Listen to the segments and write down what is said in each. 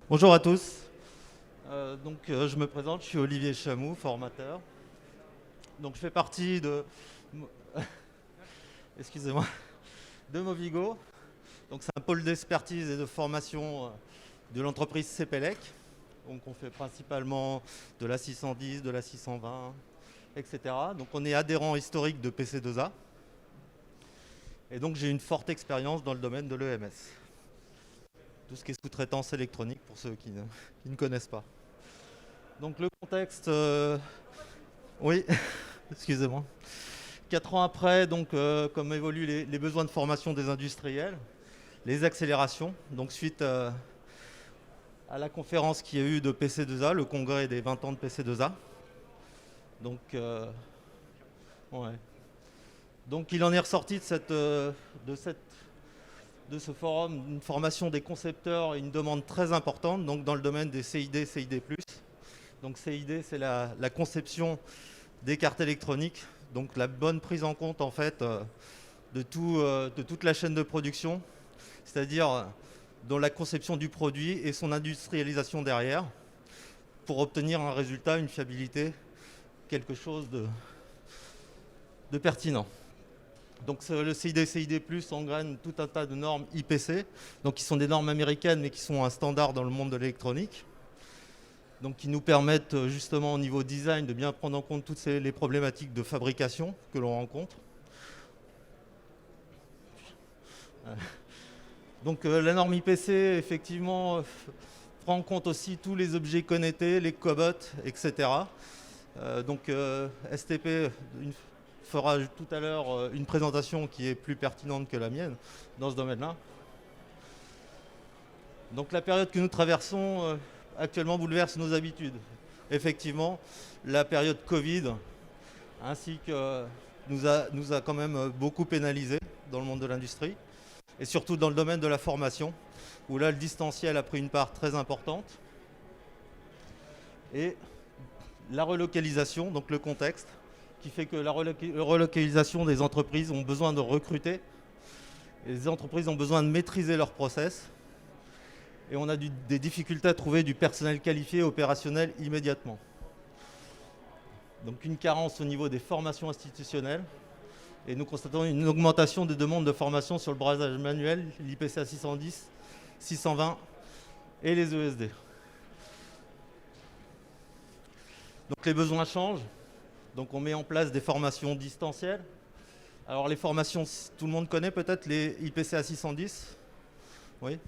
Bonjour à tous. Je me présente, je suis Olivier Chamou, formateur. Donc, je fais partie de, excusez-moi, de Movigo. Donc, c'est un pôle d'expertise et de formation de l'entreprise CPELEC. Donc, on fait principalement de la 610, de la 620, etc. Donc, on est adhérent historique de PC2A. Et donc, j'ai une forte expérience dans le domaine de l'EMS. Tout ce qui est sous-traitance électronique pour ceux qui ne connaissent pas. Donc, le contexte, oui, excusez-moi. 4 ans après, comme évoluent les besoins de formation des industriels, les accélérations, donc suite à la conférence qu'il y a eu de PC2A, le congrès des 20 ans de PC2A. Donc, ouais. Donc il en est ressorti de ce forum une formation des concepteurs et une demande très importante donc dans le domaine des CID, CID+. Donc CID, c'est la conception des cartes électroniques, donc la bonne prise en compte en fait de toute la chaîne de production, c'est-à-dire dans la conception du produit et son industrialisation derrière, pour obtenir un résultat, une fiabilité, quelque chose de pertinent. Donc le CID, CID+, engraine tout un tas de normes IPC, donc qui sont des normes américaines mais qui sont un standard dans le monde de l'électronique. Donc qui nous permettent justement au niveau design de bien prendre en compte toutes les problématiques de fabrication que l'on rencontre. Donc la norme IPC effectivement prend en compte aussi tous les objets connectés, les cobots, etc. STP fera tout à l'heure une présentation qui est plus pertinente que la mienne dans ce domaine-là. Donc la période que nous traversons actuellement bouleverse nos habitudes. Effectivement, la période Covid ainsi que nous a quand même beaucoup pénalisé dans le monde de l'industrie et surtout dans le domaine de la formation où là le distanciel a pris une part très importante et la relocalisation, donc le contexte qui fait que la relocalisation des entreprises ont besoin de recruter et les entreprises ont besoin de maîtriser leurs process. Et on a des difficultés à trouver du personnel qualifié et opérationnel immédiatement. Donc une carence au niveau des formations institutionnelles. Et nous constatons une augmentation des demandes de formation sur le brassage manuel, l'IPCA 610, 620 et les ESD. Donc les besoins changent. Donc on met en place des formations distancielles. Alors les formations, tout le monde connaît peut-être les IPCA 610. Oui.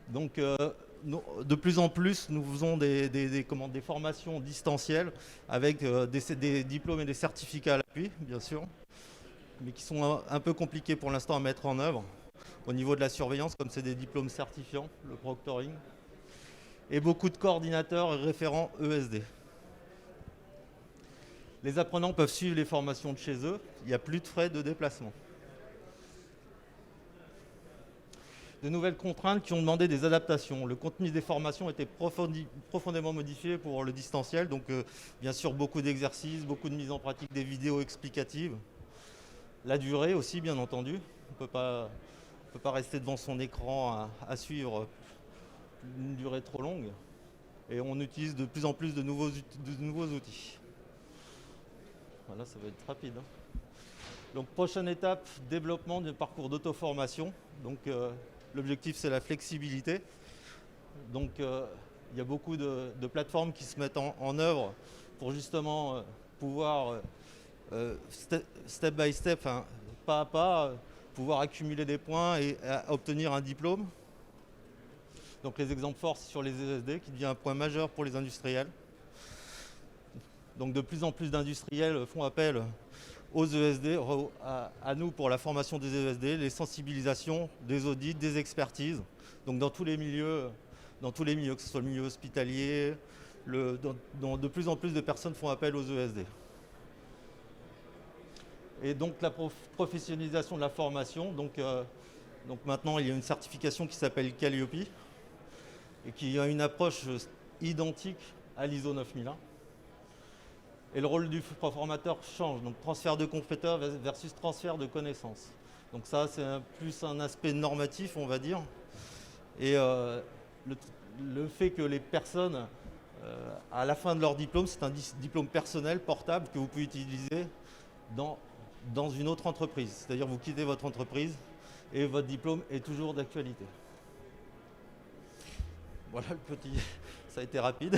Donc, de plus en plus, nous faisons des formations distancielles avec des diplômes et des certificats à l'appui, bien sûr, mais qui sont un peu compliqués pour l'instant à mettre en œuvre au niveau de la surveillance, comme c'est des diplômes certifiants, le proctoring, et beaucoup de coordinateurs et référents ESD. Les apprenants peuvent suivre les formations de chez eux, il n'y a plus de frais de déplacement. De nouvelles contraintes qui ont demandé des adaptations. Le contenu des formations a été profondément modifié pour le distanciel. Donc, bien sûr, beaucoup d'exercices, beaucoup de mise en pratique des vidéos explicatives. La durée aussi, bien entendu. On ne peut pas rester devant son écran à suivre une durée trop longue. Et on utilise de plus en plus de nouveaux outils. Voilà, ça va être rapide. Donc, prochaine étape, développement du parcours d'auto-formation. Donc, l'objectif, c'est la flexibilité. Donc, il y a beaucoup de plateformes qui se mettent en œuvre pour justement pouvoir, step by step, pas à pas, pouvoir accumuler des points et obtenir un diplôme. Donc, les exemples forts sur les ESD, qui devient un point majeur pour les industriels. Donc, de plus en plus d'industriels font appel aux ESD, à nous pour la formation des ESD, les sensibilisations, des audits, des expertises. Donc dans tous les milieux, que ce soit le milieu hospitalier, de plus en plus de personnes font appel aux ESD. Et donc la professionnalisation de la formation, donc maintenant il y a une certification qui s'appelle Calliope et qui a une approche identique à l'ISO 9001. Et le rôle du formateur change, donc transfert de compétences versus transfert de connaissances. Donc ça, c'est plus un aspect normatif, on va dire. Et le, le fait que les personnes, à la fin de leur diplôme, c'est un diplôme personnel, portable, que vous pouvez utiliser dans, dans une autre entreprise. C'est-à-dire vous quittez votre entreprise et votre diplôme est toujours d'actualité. Voilà le petit... Ça a été rapide.